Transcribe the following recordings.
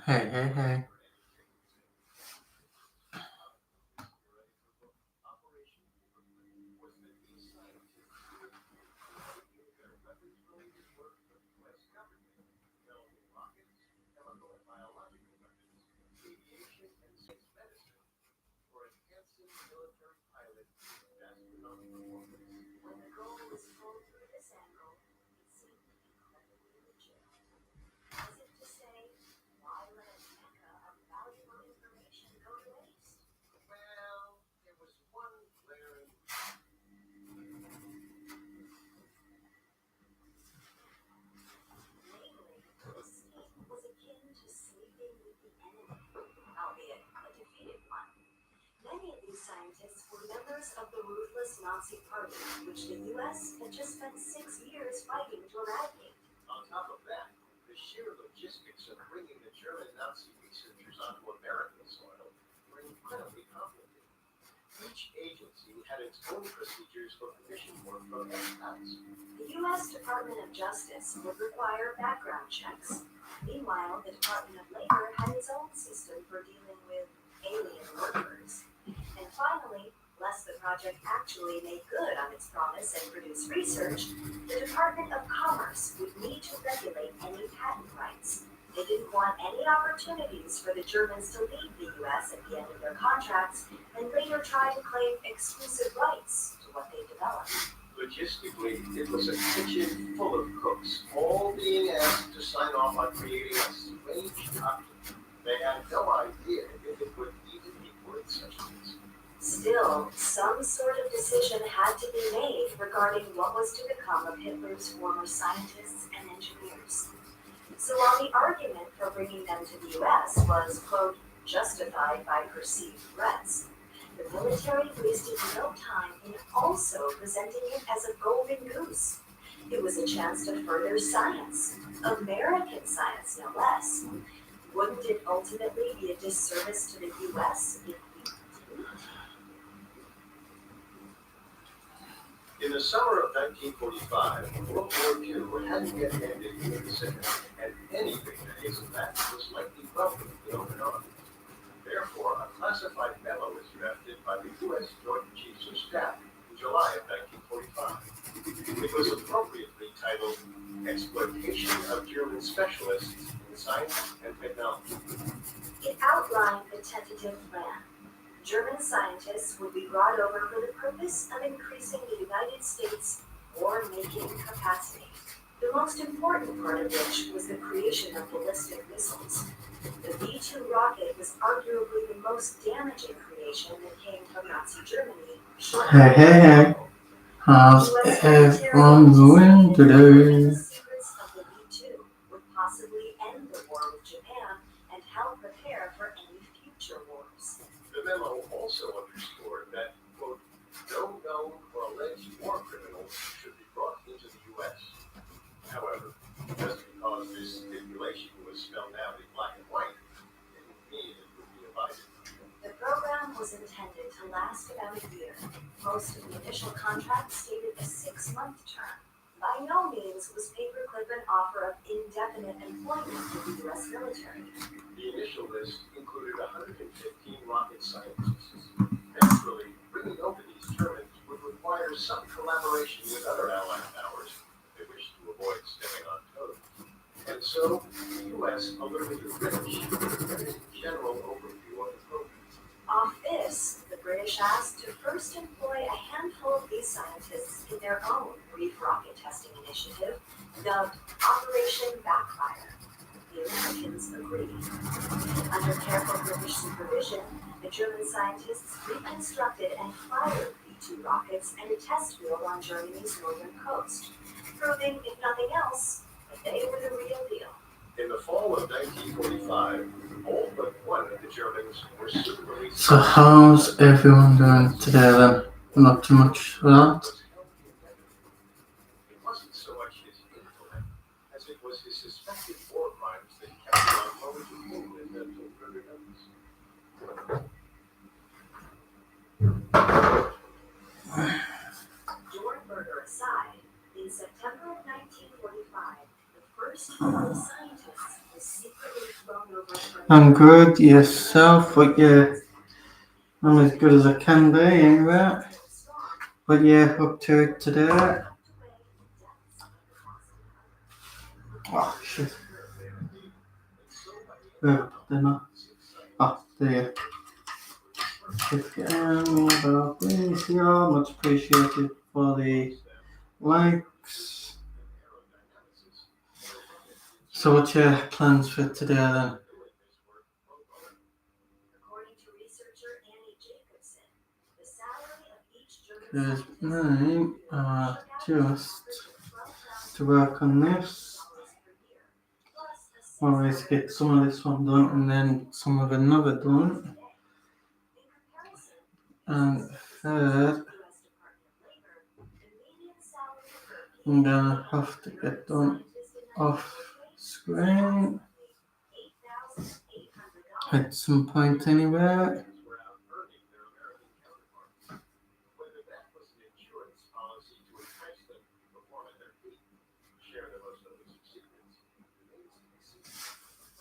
Hey, hey, hey. When the goal was pulled through this angle, it seemed incredibly legit. As if to say, why let a mecca of valuable information go to waste? Well, there was one glaring. Namely, the scheme was akin to sleeping with the enemy, albeit a defeated one. Many of these scientists were members of the ruthless Nazi Party, which the US had just spent 6 years fighting to eradicate. On top of that, the sheer logistics of bringing the German Nazi researchers onto American soil were incredibly complicated. Each agency had its own procedures for permission work from expats. The U.S. Department of Justice would require background checks. Meanwhile, the Department of Labor had its own system for dealing with alien workers. And finally, lest the project actually make good on its promise and produce research, the Department of Commerce would need to regulate any patent rights. They didn't want any opportunities for the Germans to leave the U.S. at the end of their contracts and later try to claim exclusive rights to what they developed. Logistically, it was a kitchen full of cooks, all being asked to sign off on creating a strange document. They had no idea if it would even be worth such things. Still, some sort of decision had to be made regarding what was to become of Hitler's former scientists and engineers. So while the argument for bringing them to the US was, quote, justified by perceived threats, the military wasted no time in also presenting it as a golden goose. It was a chance to further science, American science no less. Wouldn't it ultimately be a disservice to the US if we didn't? In the summer of 1945, World War II hadn't yet ended in the Pacific, and anything that isn't that was likely welcome in the open arms. Therefore, a classified memo was drafted by the U.S. Joint Chiefs of Staff in July of 1945. It was appropriately titled Exploitation of German Specialists in Science and Technology. It outlined the tentative plan. German scientists would be brought over for the purpose of increasing the United States war-making capacity. The most important part of which was the creation of ballistic missiles. The V-2 rocket was arguably the most damaging creation that came from Nazi Germany. Hey, hey, hey. How's everyone doing The today? secrets of the V-2 would possibly end the war with Japan and help prepare for any future wars. The memo also underscored that, quote, no known or alleged war criminals should be brought into the U.S. However, just because this stipulation was spelled out in black and white, didn't mean it would be abided. The program was intended to last about a year. Most of the initial contract stated a 6-month term. By no means was paperclip an offer of indefinite employment with the U.S. military. The initial list included 115 rocket scientists. Naturally, bringing over these Germans would require some collaboration with other Allied powers if they wished to avoid stepping on toes. And so, the U.S. alerted the British with a general overview of the program. Off this, the British asked to first employ a handful of these scientists in their own brief rocket testing initiative, dubbed Operation Backfire. The Americans agreed. Under careful British supervision, the German scientists reconstructed and fired V-2 rockets at a test field on Germany's northern coast, proving, if nothing else, that they were the real deal. In the fall of 1945, all but one of the Germans were soon released. So, how's everyone doing today then? Not too much for that. Was held indefinitely. It wasn't so much his intellect as it was his suspected war crimes that kept him on loan to England until further notice. Dornberger aside, in September of 1945, the first group of scientists was secretly flown over from I'm good, yourself, but yeah, I'm as good as I can be, anyway. But yeah, up to it today. Oh, shit. Where have I put them at? Oh, there. Please, yeah, much appreciated for the likes. So what's your plans for today then? According to researcher Annie Jacobson, the salary of each German Because scientist mine are just $12,000 to work on this. per year, plus a Always get some of this one done and then some of another done. in comparison, And third, U.S. Department of Labor, the median salary for a I'm gonna have to get done off screen $8,800. at some point anyway. Whether that was an insurance policy to entice them to perform at their peak, share their most elusive secrets, remains to be seen.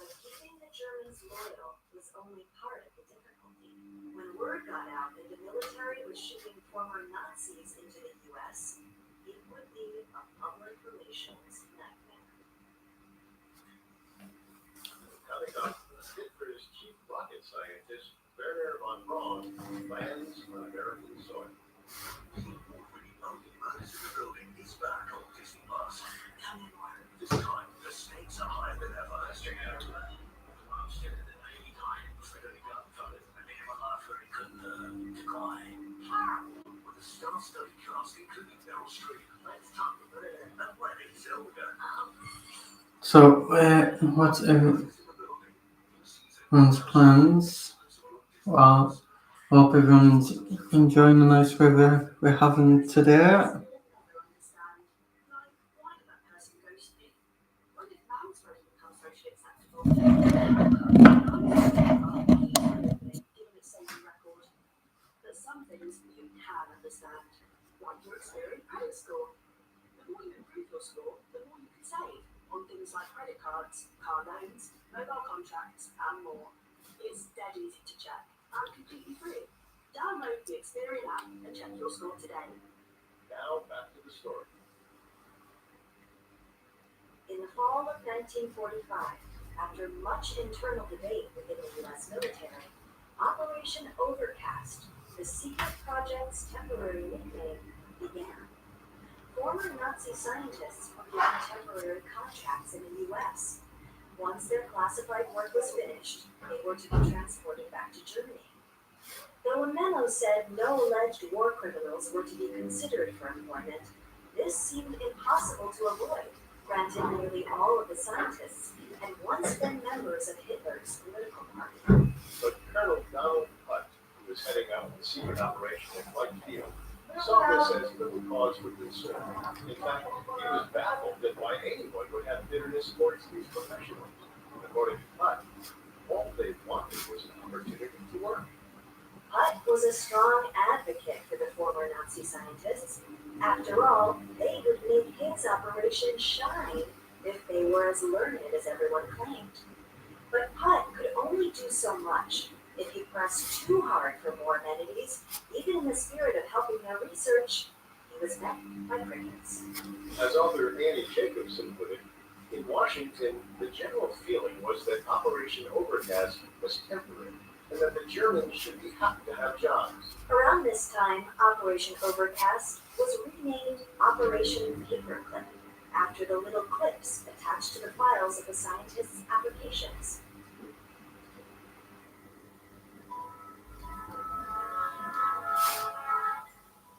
But keeping the Germans loyal was only part of the difficulty. When word got out that the military was shipping former Nazis into the U.S., it would be a public relations nightmare. Coming up, Hitler's chief rocket scientist, Werner von Braun, lands on American soil. Building is back on Disney Plus. Tell me more. This time, the stakes are higher than ever. I'm staring at 80 times. I got gunfighter. I made him a laugh where he couldn't decline. With a star-studded cast including Meryl Streep, let's talk about it. And when he's older. So, what's everyone's plans? Well, hope everyone's enjoying the nice weather we're having today. Some things you can understand, like your experience credit score. The more you improve your score, the more you can save on things like credit cards, car loans, mobile contracts, and more. It's dead easy to check and completely free. Download the Experian app and check your score today. Now back to the story. In the fall of 1945, after much internal debate within the U.S. military, Operation Overcast, the secret project's temporary nickname, began. Former Nazi scientists obtained temporary contracts in the U.S. Once their classified work was finished, they were to be transported back to Germany. Though a memo said no alleged war criminals were to be considered for employment, this seemed impossible to avoid, granted nearly all of the scientists had once been members of Hitler's political party. But Colonel Donald Hutt, who was heading out the secret operation at White Field, saw this as little cause for concern. In fact, he was baffled that why anyone would have bitterness towards these professionals. According to Hutt, all they wanted was an opportunity to work. Hutt was a strong advocate for the former Nazi scientists. After all, they would make his operation shine if they were as learned as everyone claimed. But Hutt could only do so much. If he pressed too hard for more amenities, even in the spirit of helping their research, he was met by crickets. As author Annie Jacobson put it, in Washington, the general feeling was that Operation Overcast was temporary, and that the Germans should be happy to have jobs. Around this time, Operation Overcast was renamed Operation Paperclip, after the little clips attached to the files of the scientists' applications.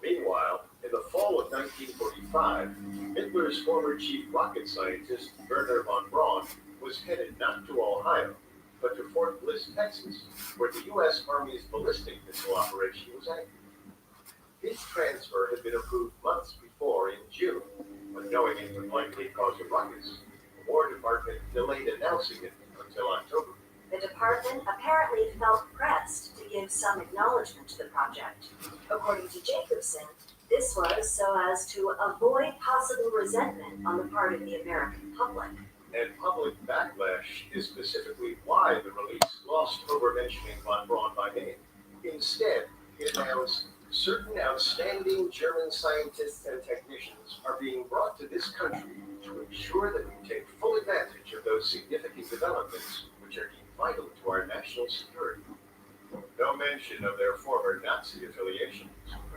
Meanwhile, in the fall of 1945, Hitler's former chief rocket scientist, Werner von Braun, was headed not to Ohio, but to Fort Bliss, Texas, where the U.S. Army's ballistic missile operation was active. His transfer had been approved months before in June, but knowing it would likely cause a ruckus, the War Department delayed announcing it until October. The department apparently felt pressed to give some acknowledgement to the project. According to Jacobson, this was so as to avoid possible resentment on the part of the American public. And public backlash is specifically why the release glossed over mentioning von Braun by name. Instead, it announced certain outstanding German scientists and technicians are being brought to this country to ensure that we take full advantage of those significant developments which are deemed vital to our national security. No mention of their former Nazi affiliations.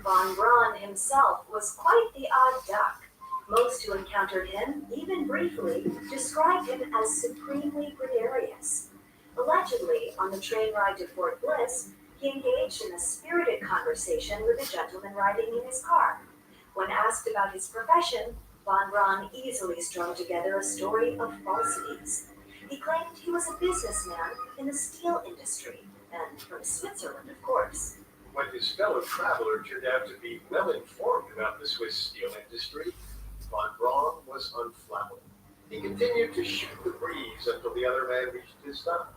Von Braun himself was quite the odd duck. Most who encountered him, even briefly, described him as supremely gregarious. Allegedly, on the train ride to Fort Bliss, he engaged in a spirited conversation with a gentleman riding in his car. When asked about his profession, von Braun easily strung together a story of falsities. He claimed he was a businessman in the steel industry, and from Switzerland, of course. When his fellow traveler turned out to be well informed about the Swiss steel industry, von Braun was unflappable. He continued to shoot the breeze until the other man reached his stop.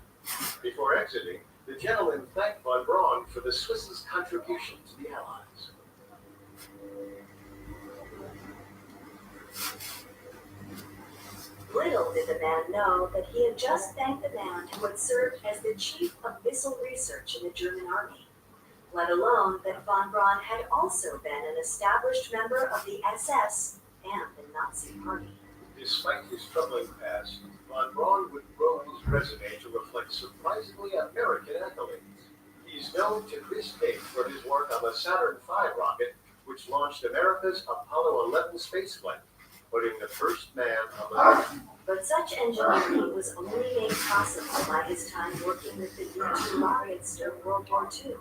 Before exiting, the gentleman thanked von Braun for the Swiss' contribution to the Allies. Little did the man know that he had just thanked the man who had served as the chief of missile research in the German army, let alone that von Braun had also been an established member of the SS and the Nazi Party. Despite his troubling past, von Braun would grow his resume to reflect surprisingly American accolades. He's known to this day for his work on the Saturn V rocket, which launched America's Apollo 11 spaceflight, putting the first man on the moon. But such engineering was only made possible by his time working with the V-2 rockets during World War II,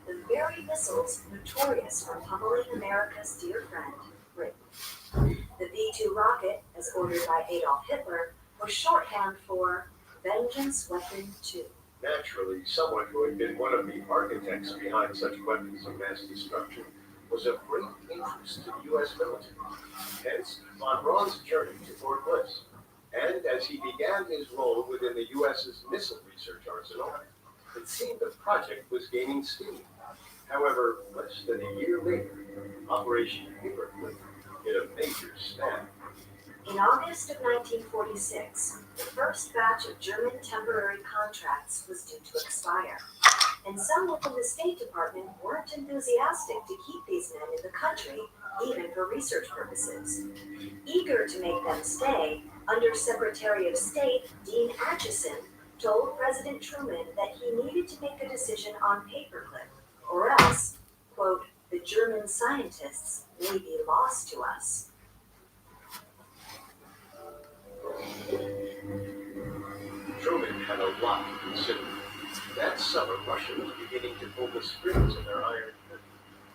the very missiles notorious for pummeling America's dear friend, Britain. The V-2 rocket, as ordered by Adolf Hitler, was shorthand for Vengeance Weapon 2. Naturally, someone who had been one of the architects behind such weapons of mass destruction was of great interest to the U.S. military. Hence, von Braun's journey to Fort Bliss. And as he began his role within the U.S.'s missile research arsenal, it seemed the project was gaining steam. However, less than a year later, Operation Paperclip hit a major snag. In August of 1946, the first batch of German temporary contracts was due to expire, and some within the State Department weren't enthusiastic to keep these men in the country, even for research purposes. Eager to make them stay, Under Secretary of State Dean Acheson told President Truman that he needed to make a decision on Paperclip, or else, quote, the German scientists may be lost to us. Truman had a lot to consider. That summer, Russia was beginning to pull the strings of their iron curtain.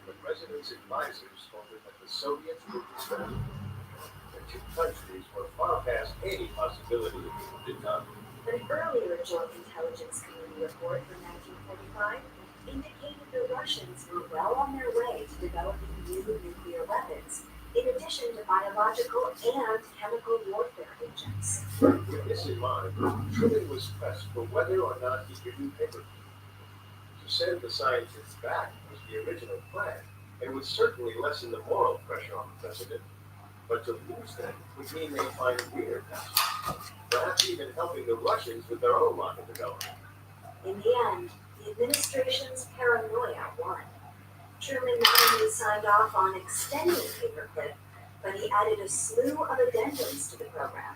The president's advisors told him that the Soviets would distract. The two countries were far past any possibility of being done. An earlier Joint Intelligence Committee report from 1945 indicated the Russians were well on their way to developing new nuclear weapons, in addition to biological and chemical warfare agents. With this in mind, Truman was pressed for whether or not he could do Paperclip. To send the scientists back was the original plan, and would certainly lessen the moral pressure on the president. But to lose them would mean they find greener pastures, perhaps even helping the Russians with their own rocket development. In the end, the administration's paranoia won. Truman not only signed off on extending Paperclip, but he added a slew of addendums to the program.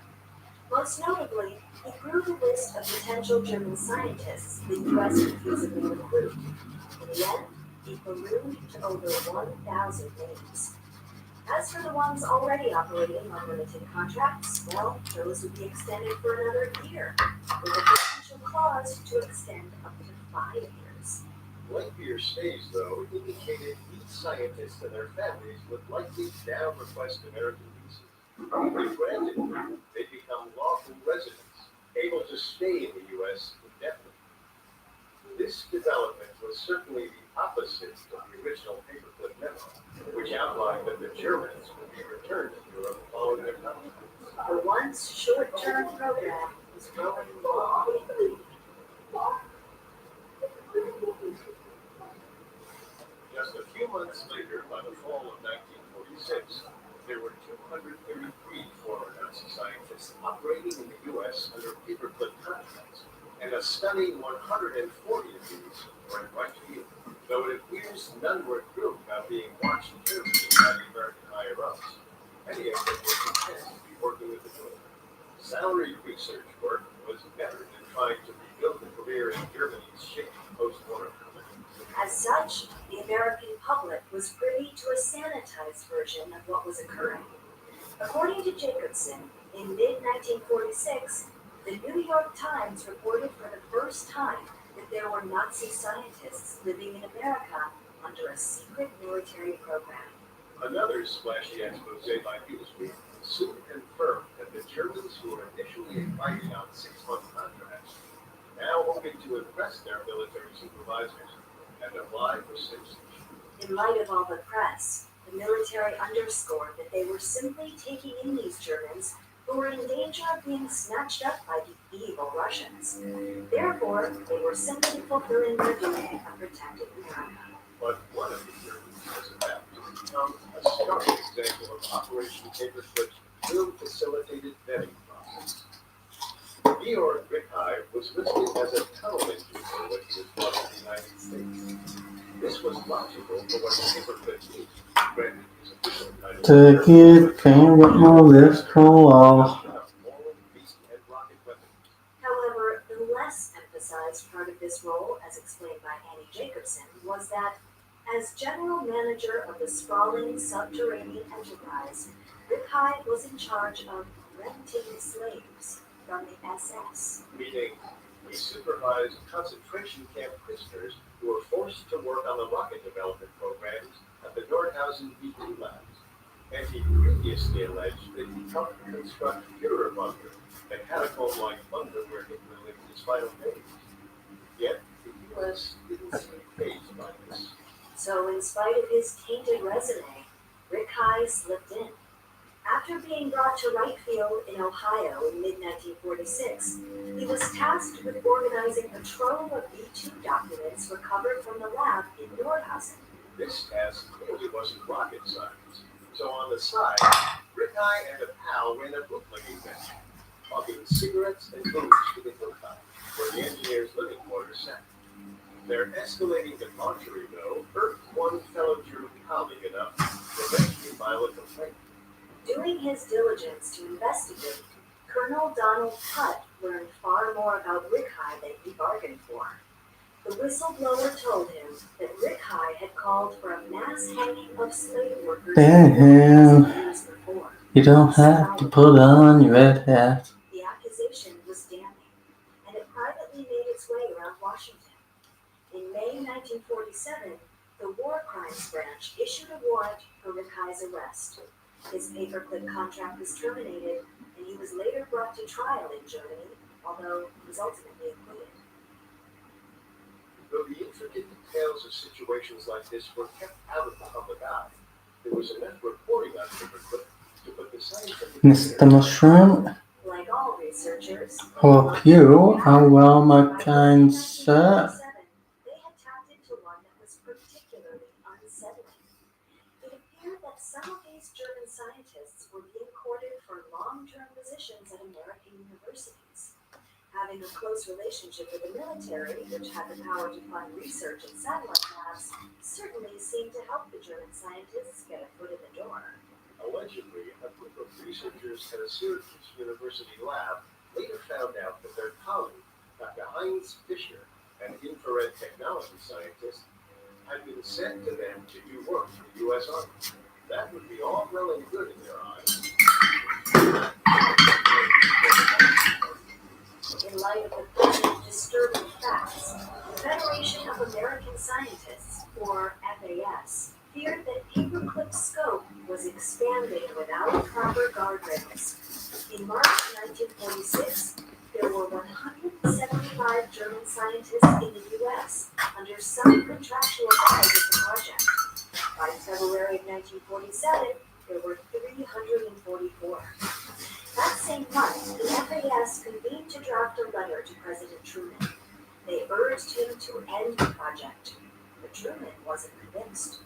Most notably, he grew the list of potential German scientists the U.S. could feasibly recruit. In the end, he ballooned to over 1,000 names. As for the ones already operating on limited contracts, well, those would be extended for another year, with a potential clause to extend up to 5 years. Lengthier stays, though, indicated each scientist and their families would likely now request American visas. If granted, they'd become lawful residents, able to stay in the U.S. indefinitely. This development was certainly the opposite of the original Paperclip memo, which outlined that the Germans would be returned to Europe following their conquest. The once short-term program was growing long. Just a few months later, by the fall of 1946, there were 233 former Nazi scientists operating in the U.S. under paperclip contracts, and a stunning 140 of these were in right field, though it appears none were thrilled about being watched carefully by the American higher-ups. Many of them were content to be working with the military. Salaried research work was better than trying to rebuild a career in Germany's shaky post-war economy. As such, the American public was privy to a sanitized version of what was occurring. According to Jacobson, in mid-1946, the New York Times reported for the first time that there were Nazi scientists living in America under a secret military program. Another splashy expose by Newsweek soon confirmed that the Germans who were initially invited on 6-month contracts, now hoping to impress their military supervisors, and apply for citizenship. In light of all the press, the military underscored that they were simply taking in these Germans who were in danger of being snatched up by the evil Russians. Therefore, they were simply fulfilling their duty of protecting America. But one of the Germans was about to become a stark example of Operation Paperclip's drill-facilitated vetting process. Georg Rickhey was listed as a tunnel engineer when he was brought to the United States. This was logical for what Paperclip did. Granted, his official title Take it, can't get my list roll off. However, the less emphasized part of this role, as explained by Annie Jacobson, was that as general manager of the sprawling subterranean enterprise, Rickhey was in charge of renting slaves from the SS. Meaning, he supervised concentration camp prisoners who were forced to work on the rocket development programs at the Nordhausen V2 labs. And he previously alleged that he helped construct Führer bunker, the catacomb-like bunker where Hitler lived his final days. Yet, the U.S. didn't seem fazed by this. So, in spite of his tainted resume, Rickhey slipped in. After being brought to Wright Field in Ohio in mid-1946, he was tasked with organizing a trove of V2 documents recovered from the lab in Nordhausen. This task clearly wasn't rocket science. So on the side, Rickhey and a pal ran a bootlegging venture, offering cigarettes and booze to the hilltop, where the engineers' living quarters sat. Their escalating debauchery, though, irked one fellow German colleague enough to eventually file a complaint. Doing his diligence to investigate, Colonel Donald Putt learned far more about Rickhey than he bargained for. The whistleblower told him that Rickhey had called for a mass hanging of slave workers Damn. years before. You don't have to put on your red hat. The accusation was damning, and it privately made its way around Washington. In May 1947, the War Crimes Branch issued a warrant for Rickhey's arrest. His paperclip contract was terminated, and he was later brought to trial in Germany, although he was ultimately acquitted. Though the intricate details of situations like this were kept out of the public eye, there was enough reporting on Paperclip to put the scientific Mr. Mushroom, Like all researchers, hope you are well, my kind sir. they had tapped into one that was particularly unsettling. It appeared that some of these German scientists were being courted for long-term positions at American universities. Having a close relationship with the military, which had the power to fund research in satellite labs, certainly seemed to help the German scientists get a foot in the door. Allegedly, a group of researchers at a Syracuse University lab later found out that their colleague, Dr. Heinz Fischer, an infrared technology scientist, had been sent to them to do work for the U.S. Army. That would be all well and good in their eyes. In light of the present disturbing facts, the Federation of American Scientists, or FAS, feared that paperclip scope was expanding without proper guardrails. In March 1946, there were 175 German scientists in the U.S. under some contractual ties with the project. By February of 1947, there were 344. That same month, the FAS convened to draft a letter to President Truman. They urged him to end the project, but Truman wasn't convinced.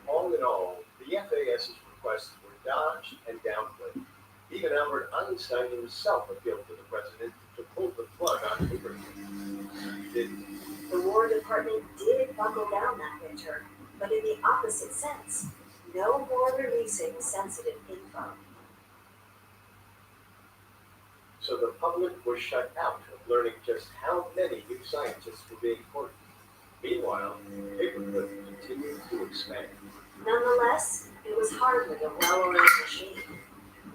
All in all, the FAS's requests were dodged and downplayed. Even Albert Einstein himself appealed to the president to pull the plug on paperclip. He didn't. The War Department did buckle down that winter, but in the opposite sense. No more releasing sensitive info. So the public was shut out of learning just how many new scientists were being courted. Meanwhile, paperclip continued to expand. Nonetheless, it was hardly a well-oiled machine.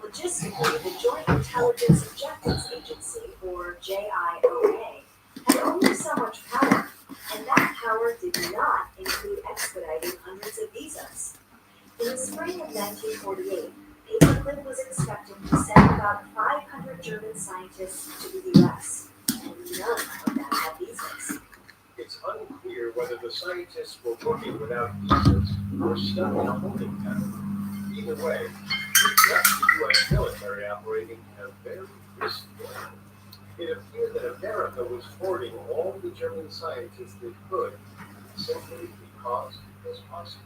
Logistically, the Joint Intelligence Objectives Agency, or JIOA, had only so much power, and that power did not include expediting hundreds of visas. In the spring of 1948, paperclip was expected to send about 500 German scientists to the U.S., and none of them had visas. It's unclear whether the scientists were working without visas or stuck in a holding pattern. Either way, it left the U.S. military operating in a very risky area. It appeared that America was hoarding all the German scientists it could, simply because it was possible.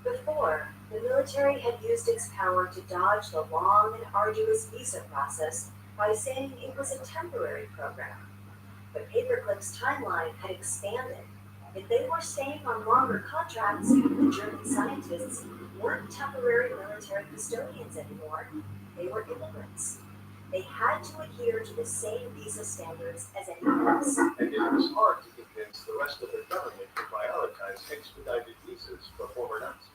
Before, the military had used its power to dodge the long and arduous visa process by saying it was a temporary program. But paperclip's timeline had expanded. If they were staying on longer contracts, the German scientists weren't temporary military custodians anymore. They were immigrants. They had to adhere to the same visa standards as anyone else. And it was hard to convince the rest of the government to prioritize expedited visas for former Nazis.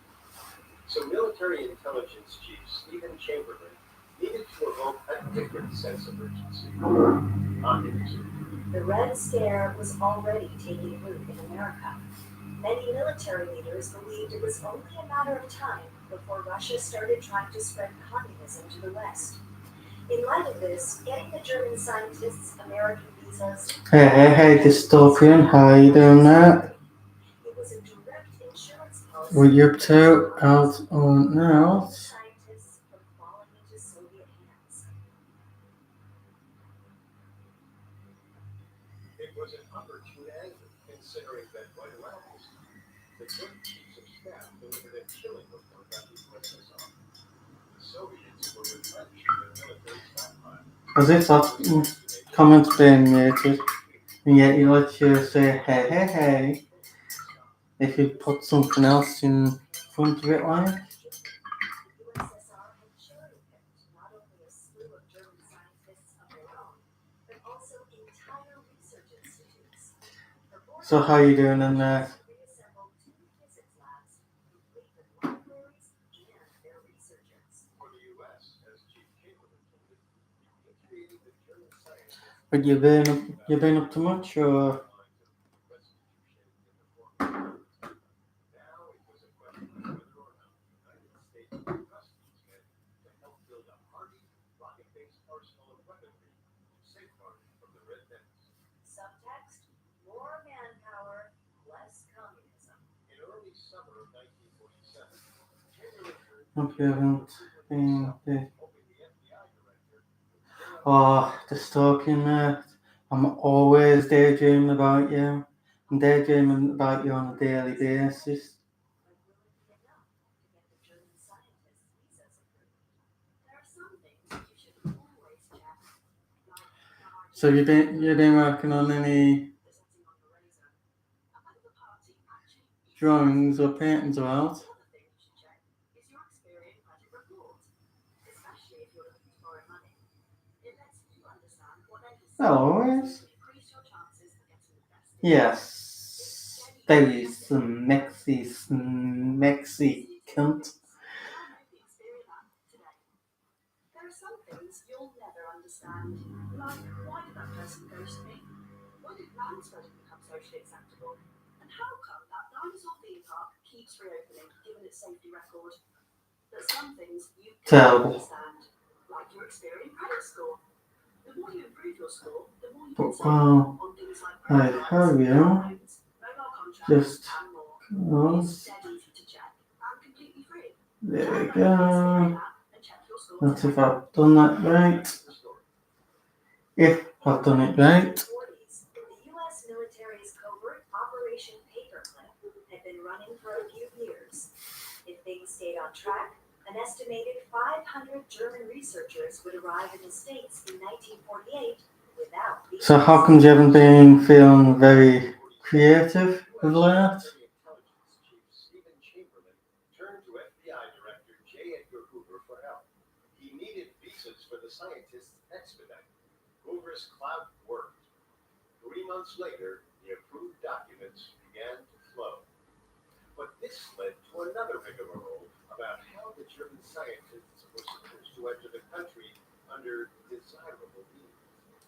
So military intelligence chief Stephen Chamberlain needed to evoke a different sense of urgency. Communism. The Red Scare was already taking root in America. Many military leaders believed it was only a matter of time before Russia started trying to spread communism to the West. In light of this, getting the German scientists American visas. Hey, dystopian, how you doing that? It was a direct insurance policy. What you up to out on now? Scientists from falling into Soviet hands. It was an opportune angle, considering that right around this time, the Joint Chiefs of Staff delivered a chilling report on the USSR. The Soviets were replenishing their military stockpile. As if that comment's being muted, and yet you let you say hey. If you put something else in front of it, like. The USSR had cherry-picked not only a slew of German scientists of their own, but also entire research institutes. So how you doing in there? Reassembled 2 physics labs, complete with libraries and their researchers. For the U.S., as Chief Chamberlain told it, he created the German scientists. But you been up to much, or? Now it was a question of whether or not the United States Customs men to help build a hardy, rocket-based arsenal of weaponry safeguarded from the Red Menace. Subtext: more manpower, less communism. In early summer of 1947, Chamberlain heard Hope you haven't been there. hoping the FBI director Oh, dystopian there. I'm always daydreaming about you. I'm daydreaming about you on a daily basis. But will it be enough to get the German scientists' visas approved? There are some things you should always check, like the So you've been working on any presenting on the razor. A member party actually. drawings or paintings about? Another thing you should check is your Experian credit report, especially if you're looking to borrow money. It lets you understand what lenders say. Always. Increase your chances of getting the best. Yes. Very smexy cunt. There are some things you'll never understand, like why did that person ghost me? When did landspreading become socially acceptable? And how come that dinosaur theme park keeps reopening given its safety record? But some things you Terrible. can't understand, like your Experian credit score. The more you improve your score, the more you But, can save on things like I credit have cards, you. loans, mobile contracts, Just and more. Close. It's dead easy to check and completely free. There we Download go. the Experian app and check your score Let's see today. if I've done that right. the story. If I've done it right. In the 40s, the U.S. military's covert Operation Paperclip had been running for a few years. If things stayed on track, An estimated 500 German researchers would arrive in the States in 1948 without visas. So how come you haven't been feeling very creative with that? Military Intelligence Chief Stephen Chamberlain turned to FBI Director J. Edgar Hoover for help. He needed visas for the scientists expedited. Hoover's clout worked. 3 months later, the approved documents began to flow. But this led to another rigmarole about how the German scientists were supposed to enter the country under desirable means.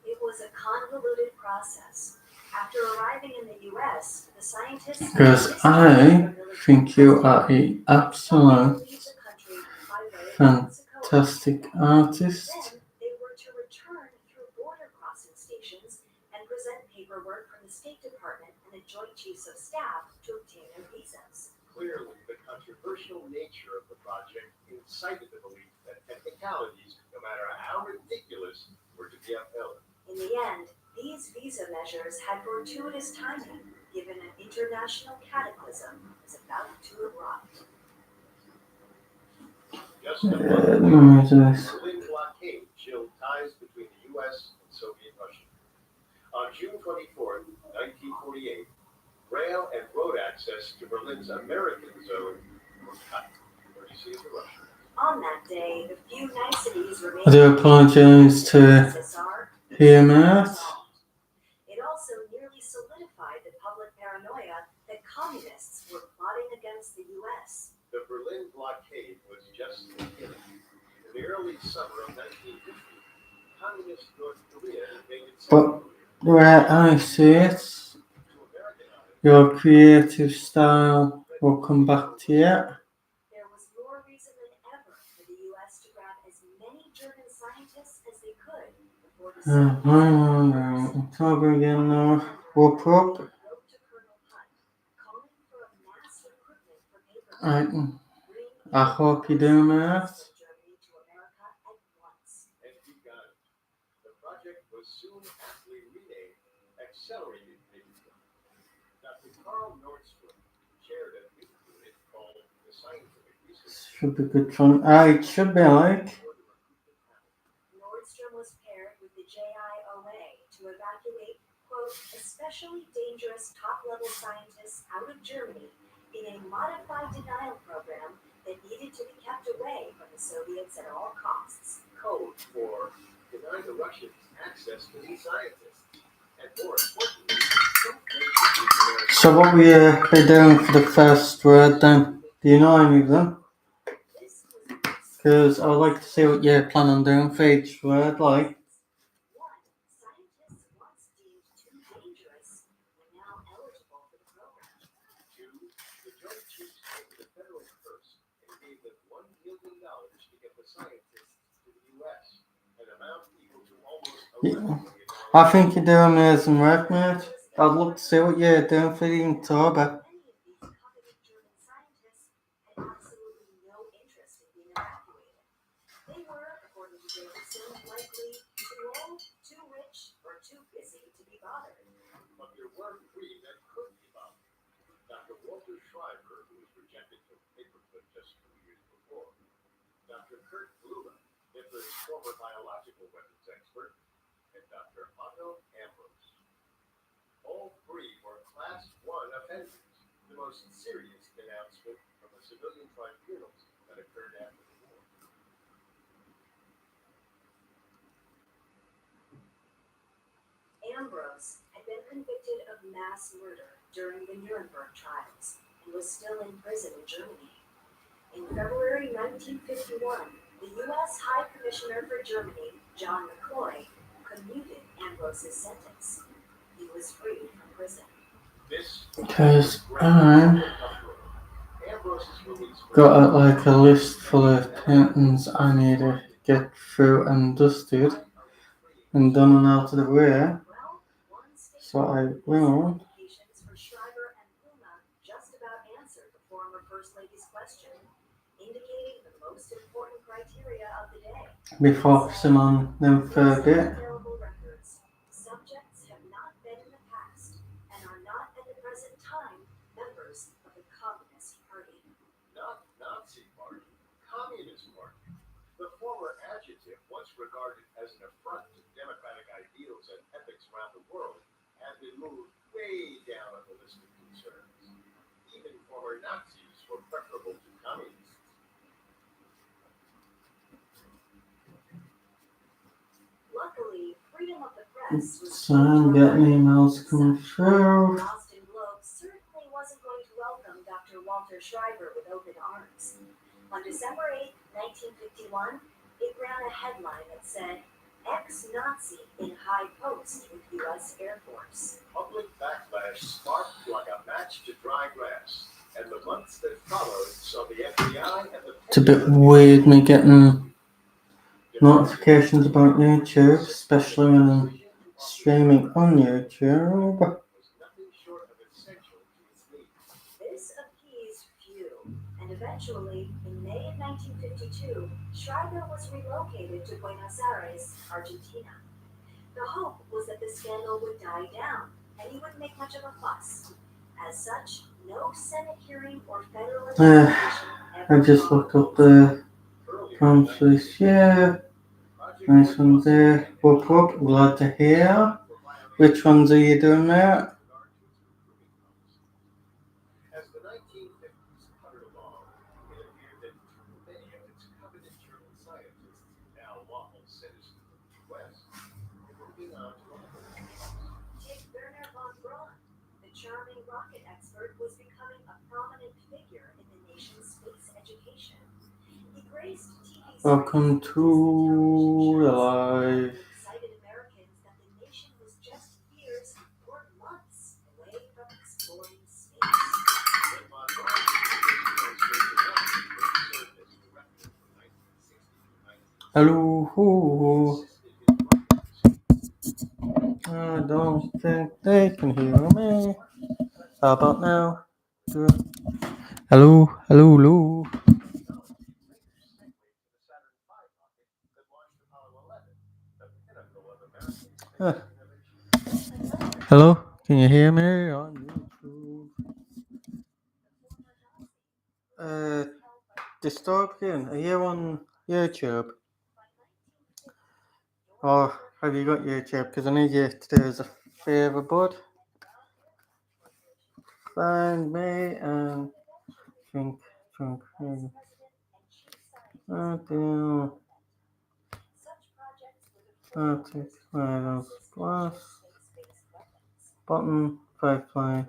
It was a convoluted process. After arriving in the US, the scientists Because I think you are an absolute fantastic artist. Then they were to return through border crossing stations and present paperwork from the State Department and the Joint Chiefs of Staff to obtain their visas. Clearly, the controversial nature of the project incited the belief that technicalities, no matter how ridiculous, were to be upheld. In the end, these visa measures had fortuitous timing, given an international cataclysm was about to erupt. Just a month later, the Berlin blockade chilled ties between the U.S. and Soviet Russia. On June 24, 1948, rail and road access to Berlin's American zone were cut, courtesy of the Russians. On that day, the few niceties I remaining do apologise to USSR hear that. It also nearly solidified the public paranoia that communists were plotting against the U.S. The Berlin blockade was just beginning. In the early summer of 1950, communist North Korea invaded But South Korea. where I see it, To Americanize your creative style will come back to you. There was more reason than ever for the U.S. to grab as many German scientists as they could before the Soviets. October again now. Whoop whoop. Wrote to Colonel Hunt, calling for a mass recruitment for paper. I hope you do, Matt. Germany to America at once. and he got it. The project was soon aptly renamed Accelerated Paper. Dr. Carl Nordstrom chaired a new unit called the Scientific Research. Should be good fun. It should be like. Nordstrom was paired with the JIOA to evacuate, quote, especially dangerous top-level scientists out of Germany in a modified denial program that needed to be kept away from the Soviets at all costs. Code for deny the Russians access to these scientists. And more importantly, don't make the So what will you be doing for the first word then? Do you know any of them? This was Because I would like to see what you plan on doing for each word, like. 1. Scientists once deemed too dangerous were now eligible for the program. 2. The Joint Chiefs came to the federal purse and gave them $1 million to get the scientists to the U.S., an amount equal to almost $11 million. I think you're doing amazing work, mate. I'd love to see what you're doing for the October. Many of these coveted German scientists had absolutely no interest in being evacuated. They were, according to Davidson, likely too old, too rich, or too busy to be bothered. But there were 3 that could give up. Dr. Walter Schreiber, who was rejected from paperclip just 2 years before. Dr. Kurt Bluma, Hitler's former biological weapons expert. And Dr. Otto Ambros. All 3 were Class 1 offenders, the most serious denouncement from the civilian tribunals that occurred after the war. Ambrose had been convicted of mass murder during the Nuremberg trials and was still in prison in Germany. In February 1951, the U.S. High Commissioner for Germany, John McCloy, commuted Ambrose's sentence. He was freed from prison. This Because I Ambrose's release was got like a list full of paintings I need to get through and dusted and done and out of the way. Well, one So I will. applications for Schreiber and Bluma just about answered the former First Lady's question, indicating the most important criteria of the day. Be focusing on them for a bit. Available records. Subjects have not been in the past and are not at the present time members of the Communist Party. not Nazi Party, Communist The former adjective, once regarded as an affront to democratic ideals and ethics around the world, has been moved way down on the list of concerns. Even former Nazis were preferable to communists. Luckily, freedom of the press was So I'm getting emails coming through. The Boston Globe certainly wasn't going to welcome Dr. Walter Schreiber with open arms. On December 8, 1951, it ran a headline that said, "Ex-Nazi in high post with U.S. Air Force." Public backlash sparked like a match to dry grass, and the months that followed saw the FBI and the It's a bit weird me getting notifications about YouTube, especially when I'm streaming on YouTube. was nothing short of essential to its needs. This appeased few, and eventually, in May of 1952, Schreiber was relocated to Buenos Aires, Argentina. The hope was that the scandal would die down, and he wouldn't make much of a fuss. As such, no Senate hearing or federal investigation ever I just looked up the prompts list. Yeah, nice one there. Whoop, glad to hear. Which ones are you doing there? As the 1950s puttered along, it appeared that too many of its coveted German scientists, now lawful citizens of the U.S., were moving on to other countries. Take Werner von Braun. The charming rocket expert was becoming a prominent figure in the nation's space education. He graced TV Welcome to Live. excited Americans that the nation was just years or months away from exploring space. When von Braun was served as director from 1960 to 1970, Hello. I don't think they can hear me. How about now? Hello. Hello, can you hear me on YouTube? Dystopian, are you on YouTube? Or have you got YouTube? Because I need you to do us a favour, bud. Find me and drink. Plus button 5 play.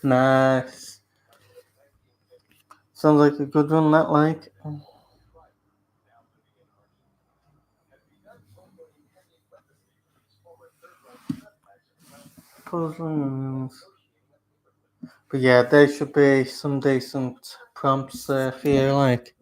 Nice. Sounds like a good one, that like. Puzzles. But yeah, there should be some decent prompts there for you, like.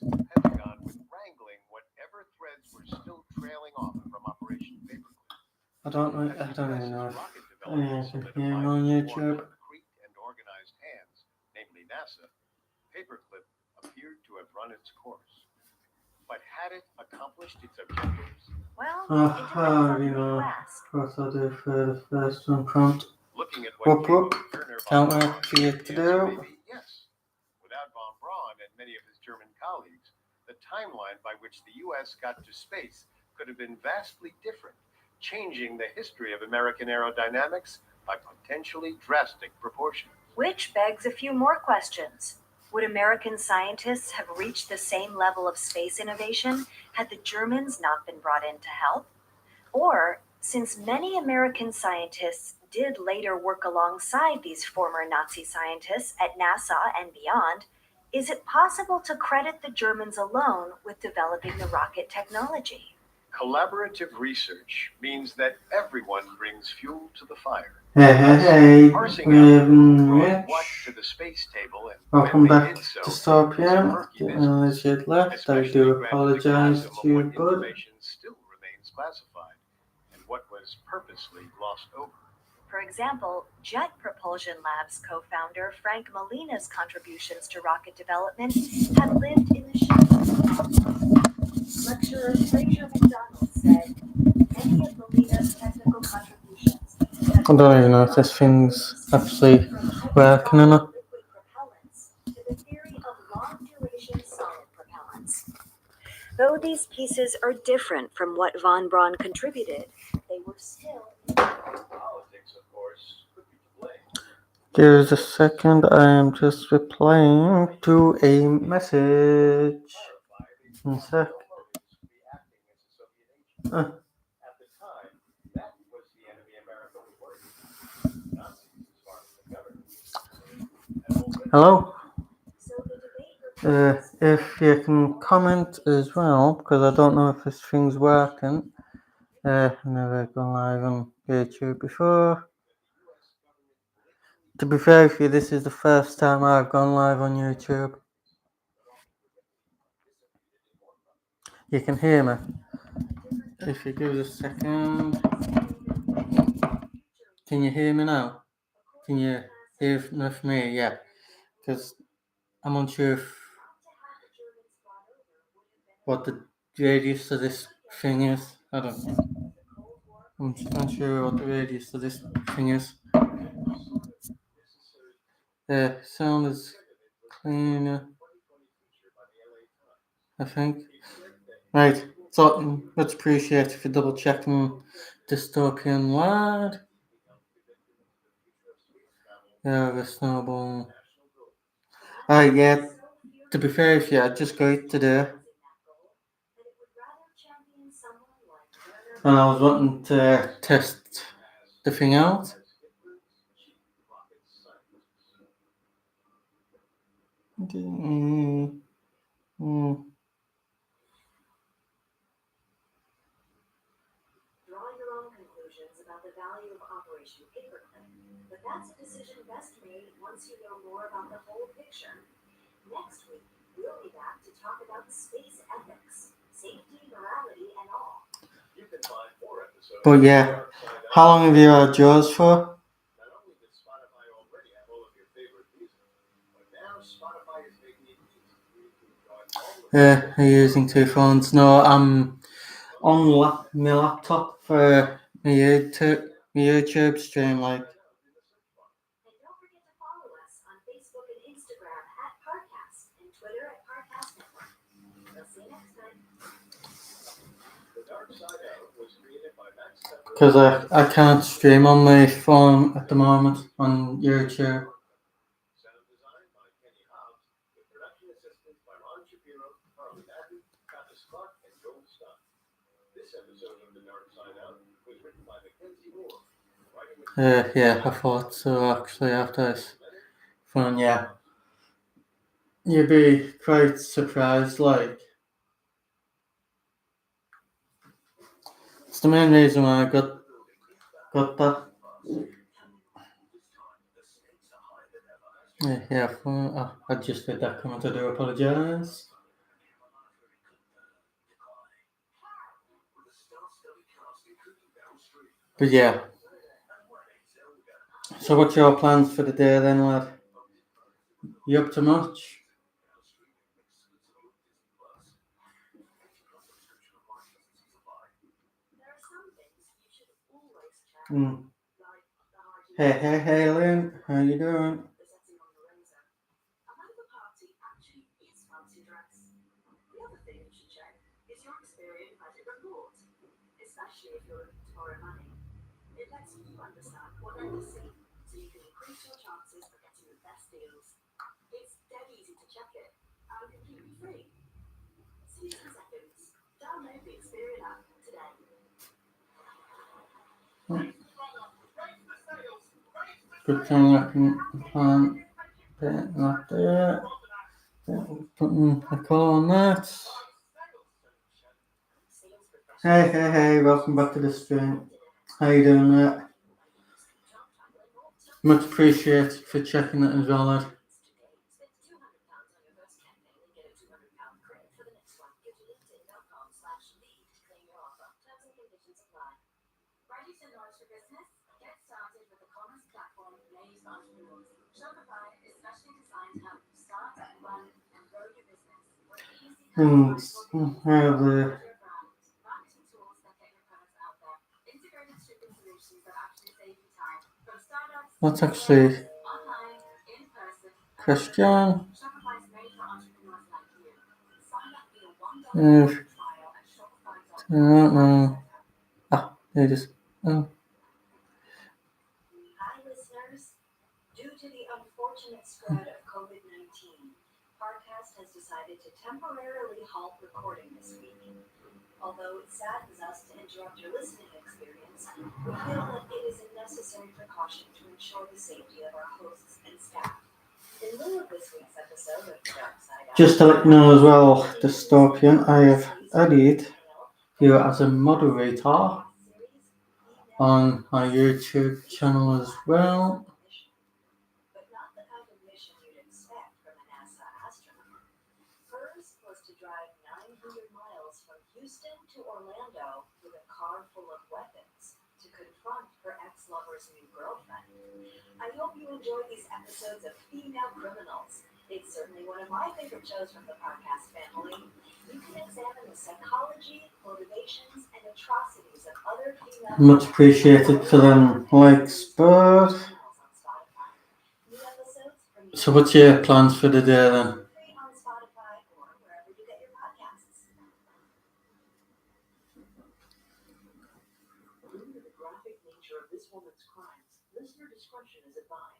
Pentagon with wrangling whatever threads were still trailing off from Operation Paperclip. I don't even know if I can hear on YouTube. Creaked and organized hands, namely NASA, Paperclip appeared to have run its course. But had it accomplished its objectives? Well, Of course I'll do for the first one prompt. Looking at what Whoop. Werner Can't von wait Braun for you did, to the answer do. may be yes. Without von Braun and many of his German colleagues, the timeline by which the U.S. got to space could have been vastly different, changing the history of American aerodynamics by potentially drastic proportions. Which begs a few more questions. Would American scientists have reached the same level of space innovation had the Germans not been brought in to help? Or, since many American scientists did later work alongside these former Nazi scientists at NASA and beyond, is it possible to credit the Germans alone with developing the rocket technology? Collaborative research means that everyone brings fuel to the fire. Hey, Parsing out who brought what Rich. to the space table and Welcome when they back did so, to is a Dystopia. murky Didn't business, realize you'd left. I especially do granted the apologise chasm to you, of what bud. information still remains classified and what was purposely glossed over. For example, Jet Propulsion Labs co-founder Frank Molina's contributions to rocket development have lived in the shadows. Lecturer Fraser McDonald said, many of Molina's technical contributions I don't even know if this thing's actually working or not. liquid propellants to the theory of long-duration solid propellants. Though these pieces are different from what von Braun contributed, they were still Politics, of course, could be to blame. Give us a second, I am just replying to a message. One sec. Reacting as a Soviet agent. Uh, At the time, that was the enemy America was worried about. Nazis, as far as the government was concerned, had already hello? so the debate If you can comment as well, because I don't know if this thing's working. Never gone live on YouTube before. To be fair with you, this is the first time I've gone live on YouTube. You can hear me. If you give us a second. Can you hear me now? Can you hear me? Yeah. Because I'm unsure what the radius of this thing is. I don't know. I'm unsure what the radius of this thing is. The sound is cleaner, I think. Right, so much appreciated for double checking dystopian lad. Yeah, the snowball. Yeah, to be fair with you, I just got it today. And I was wanting to test the thing out. Draw your own conclusions about the value of Operation Paperclip, but that's a decision best made once you know more about the whole picture. Next week, we'll be back to talk about space ethics, safety, morality, and all. You can find more episodes. But yeah, how long have you had yours for? Not only does Spotify already have all of your favorite music, but now Spotify is making it easy for you to enjoy all of Are you using two phones? No, I'm on my laptop for my YouTube stream, like. And don't forget to follow us on Facebook and Instagram at Parcast and Twitter at Parcast Network. We'll see you next time. The Dark Side Out was created by Max Pepper. Because I can't stream on my phone at the moment on YouTube. Sound design by Kenny Hobbs, with production assistance by Ron Shapiro, Harley Madden, Travis Clark, and Joel Scott. This episode of The Dark Side Out was written by Mackenzie Moore. Yeah, I thought so actually after this phone, yeah. You'd be quite surprised, like. It's the main reason why I got that. Yeah, I just did that comment. I do apologise. But yeah. So what's your plans for the day then, lad? You up to much? There are some things you should always check, like the RGB Hey, Lynn. How you doing? the setting on the laser. A member party actually is fancy dress. The other thing you should check is your Experian credit report, especially if you're looking to borrow money. It lets you understand what lenders see, so you can increase your chances of getting the best deals. It's dead easy to check it, and completely free. See you in seconds. Download the Experian app today. Good thing I can plan that there. Putting a call on that. Hey, welcome back to the stream. How you doing, mate? Much appreciated for checking it as well, lad. Ready to launch your business? Get started with the And how that's actually Christian. I don't know. There it is. Oh. Hi, listeners. Due to the unfortunate spread of COVID-19, Parcast has decided to temporarily halt recording this week. Although it saddens us to interrupt your listening experience, we feel that it is a necessary precaution to ensure the safety of our hosts and staff. In lieu of this week's episode of Dark Side Out, Just to let you know as well, Dystopian, I have added you as a moderator on my YouTube channel as well. but not the kind of mission you'd expect from a NASA astronaut. Hers was to drive 900 miles from Houston to Orlando with a car full of weapons to confront her ex-lover's new girlfriend. I hope you enjoy these episodes of Female Criminals. It's certainly one of my favorite shows from the Parcast family. You can examine the psychology, motivations, and atrocities of other female. Much appreciated for them likes, but so what's your plans for the day then? Free on Spotify or wherever you get your podcasts. Due to the graphic nature of this woman's crimes, listener discretion is advised.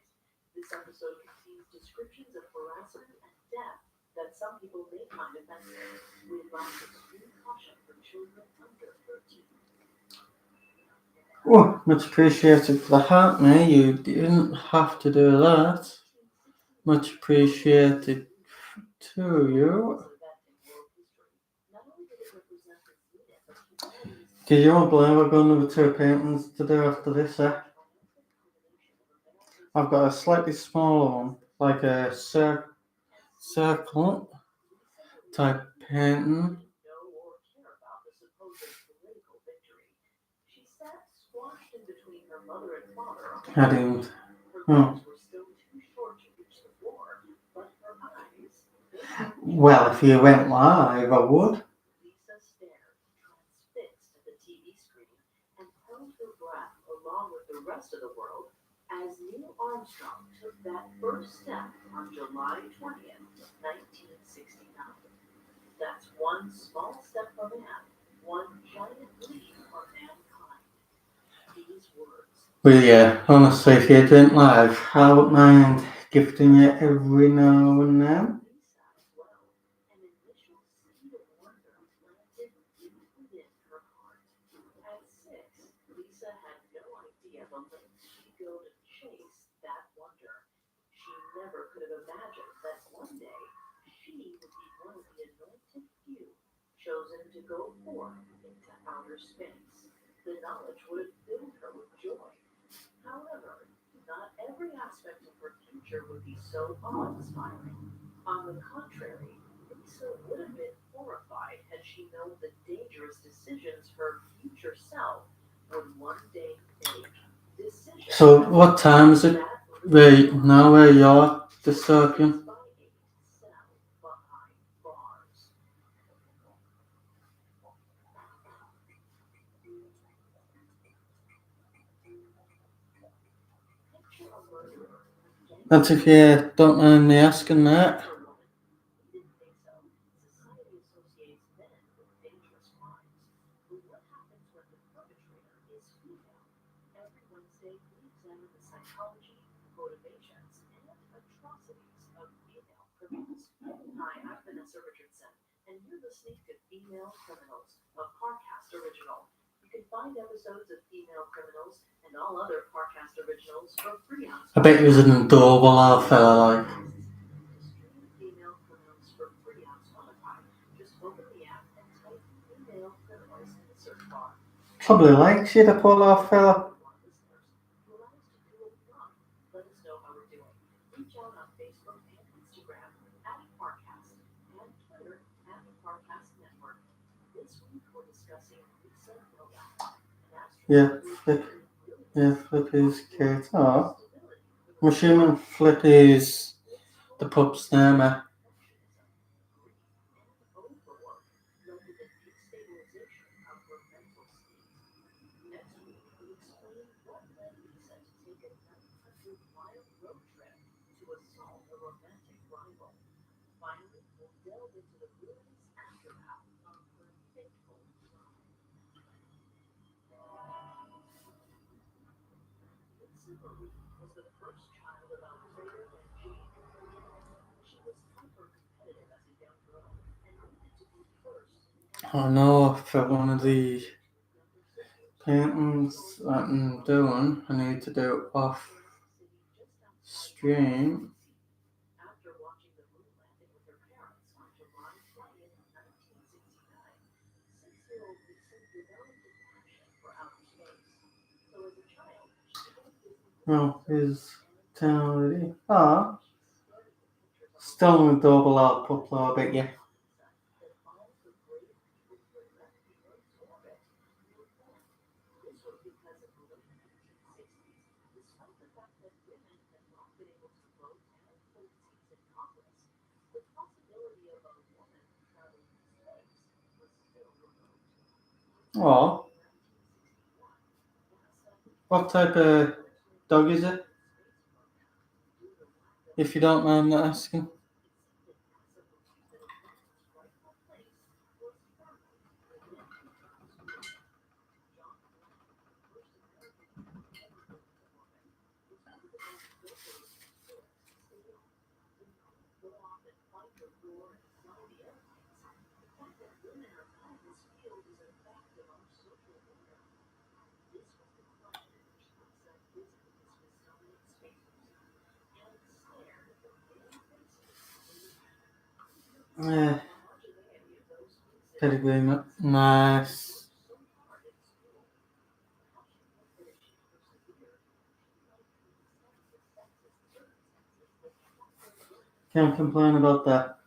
This episode contains descriptions of harassment and death that some people may find offensive. We advise extreme caution for children under 13. Oh, much appreciated for the hat, mate. You didn't have to do that. Much appreciated to you. Because you won't believe I've got another 2 paintings to do after this, I've got a slightly smaller one, like a circle type painting. I didn't. Well, if you went live, I would. Lisa stared, transfixed at the TV screen, and held her breath along with the rest of the world as Neil Armstrong took that first step on July 20th, 1969. That's one small step for man, one giant leap for mankind. These words. Well, yeah, honestly, if you're doing live, I wouldn't mind gifting you every now and then. Lisa had no idea the lengths she'd go to chase that wonder. She never could have imagined that one day she would be one of the anointed few chosen to go forth into outer space. The knowledge would have filled her with joy. However, not every aspect of her future would be so awe-inspiring. On the contrary, Lisa would have been horrified had she known the dangerous decisions her future self would one day make. Decisions. So, what time is it? Wait, now where you're, Dystopian? That's if you don't mind me asking that. Hi, I'm Vanessa Richardson, and you're listening to Female Criminals, a Parcast original. You can find episodes of Female Criminals and all other Parcast originals for free on Spotify. I bet he was an adorable little fella, like. Stream Female Criminals for free on Spotify. Just open the app and type Female Criminals in the search bar. Probably likes you, the poor little fella. Let us know how we're doing. Reach out on Facebook and Instagram at Parcast and Twitter at Parcast Network. This week we're discussing Lisa Novak, an astronaut Flip his kit off. I'm assuming Flip is the pup's name. Overwork led to the destabilization of her mental state. Next week, we'll explain what led Lisa to take a 900-mile road trip to assault a romantic rival. Finally, we'll delve into the ruinous aftermath of her fateful crime. Lisa Marie was the first child of Alfredo and Jean. She was hyper-competitive as a young girl and needed to be first in I know for one of the paintings that I'm doing, I need to do it off stream. After watching the moon landing with her parents on July 20th, 1969, 6-year-old Lisa developed a passion for outer space. So as a child, she began visiting No, is and 10 already? she stared at the pictures on Still in the double output flow, I bet you. that all the brave people who had left the Earth's orbit were men. This was because in the late 1960s, despite the fact that women had not been able to vote and hold seats in Congress, the possibility of a woman traveling to space was still remote. Oh, what type of dog is it? If you don't mind me asking. Yeah, pedigree, nice. Can't complain about that.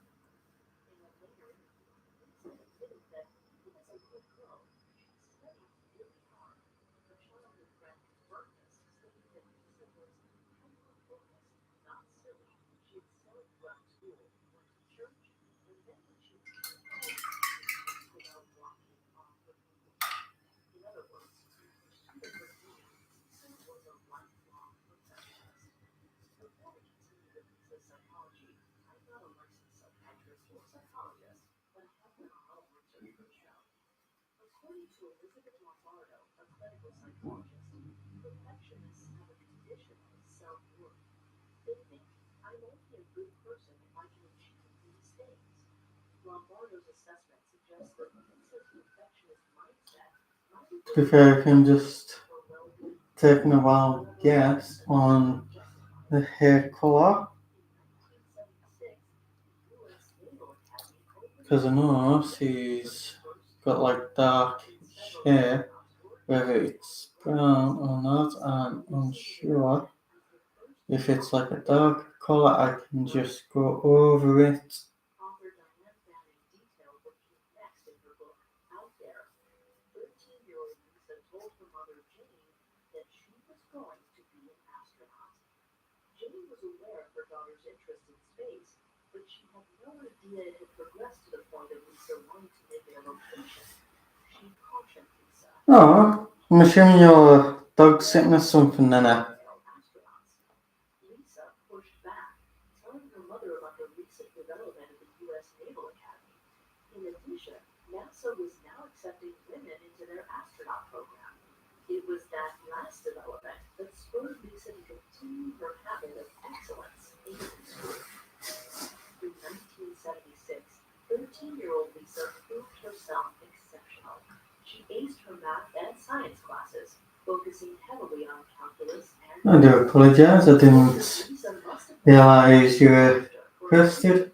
According to Elizabeth Lombardo, a clinical psychologist, perfectionists have a condition of self-worth. They think, I'm only a good person if I can achieve these things. Lombardo's assessment suggests that Lisa's perfectionist mindset might be To be fair, I can just take a wild guess on the hair color. Because I know she's got like dark hair. Whether it's brown or not, I'm unsure. If it's like a dark color, I can just go over it. Author Diane Fanning detailed what came next in her book, Out There. 13-year-old Lisa told her mother, Jane, that she was going to be an astronaut. Jane was aware of her daughter's interest in space, but she had no idea it had progressed to the point of Lisa wanting to make it a vocation. She cautioned Lisa. Oh, I'm assuming your dog sitting or something then. Lisa pushed back, telling her mother about the recent development of the U.S. Naval Academy. In addition, NASA was now accepting women into their astronaut program. It was that last development that spurred Lisa to continue her habit of excellence in school. In 1976, 13-year-old Lisa proved herself exceptional. She aced her math and science classes, focusing heavily on calculus and I do apologize, I didn't realize you were interested.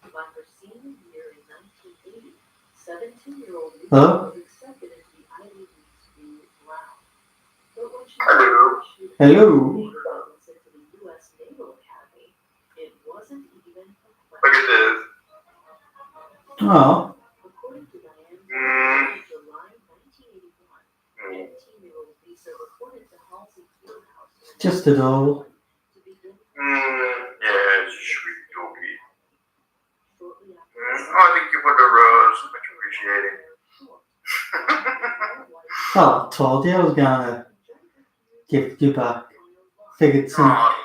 By her senior year in 1980, 17-year-old Lisa Hello? was accepted into the Ivy League round. But when she Hello? Lisa to the U.S. Naval Academy, it wasn't even a question. Oh, According to Diane, in July 1981, 18-year-old Lisa reported to Halsey Fieldhouse. just just adorable. Yeah, it's a sweet doggy. I think you put so much appreciated. Well, I told you I was gonna gift you back. Figured some. Aw.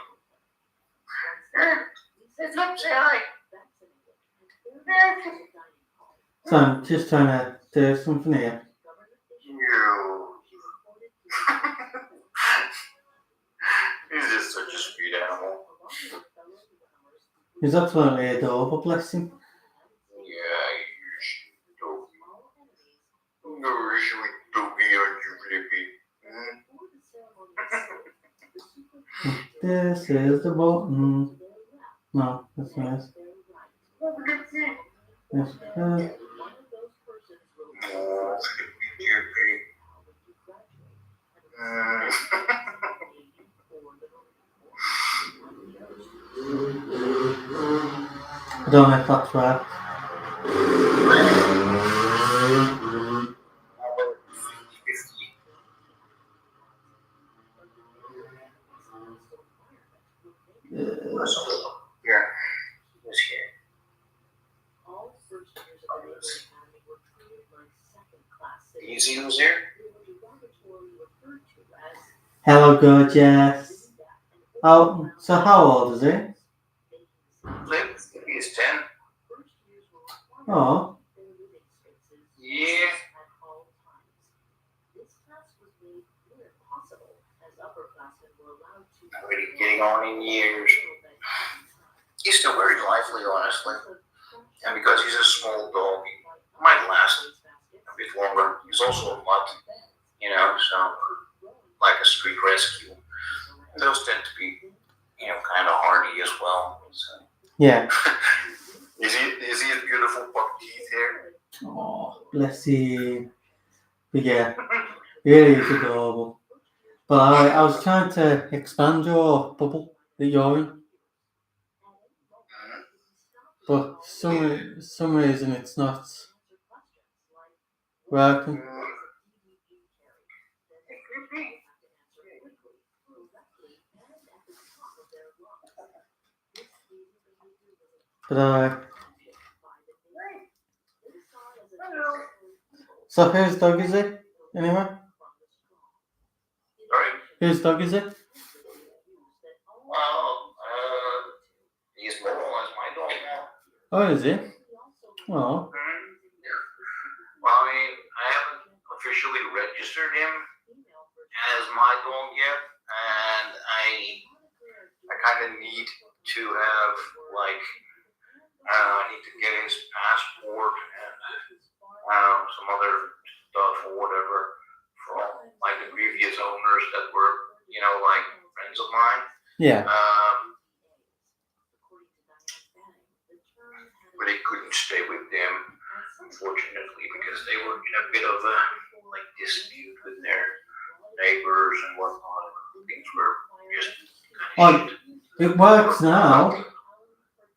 It's up to I. So I'm just trying to do something here. You. He's just such a sweet animal. He's absolutely adorable, bless him. Yeah, you're doggy. You're a sweet doggy, aren't you, Flippy? This is the button. No, that's nice. This is Oh, Flippy, Flippy. I don't know if that's right. Yeah, who's here? All first years of the Naval Academy were treated like second-class citizens. Easy was here? They were derogatorily referred to as Hello, gorgeous. Oh, so how old is he? Flip, he's 10. First years were required Oh, to their living spaces Yeah. at all times. This class was made near impossible as upperclassmen were allowed to Already getting on in years. He's still very lively, honestly. And because he's a small dog, he might last a bit longer. He's also a mutt, so like a street rescue. And those tend to be, kind of hardy as well. So. yeah. Is he a beautiful buck teeth here? Oh, bless him. But yeah, really is adorable. But I was trying to expand your bubble that you're in. But for some reason it's not working. But so whose dog is it? Anyway? Sorry? Whose dog is it? Well, he's more or less my dog now. Oh, is it? Oh, Well, I haven't officially registered him as my dog yet, and I kind of need to have, I need to get his passport and some other stuff or whatever from, the previous owners that were, friends of mine. yeah. But he couldn't stay with them, unfortunately, because they were in a bit of a dispute with their neighbors and whatnot. Things were just kind of shit. It works now.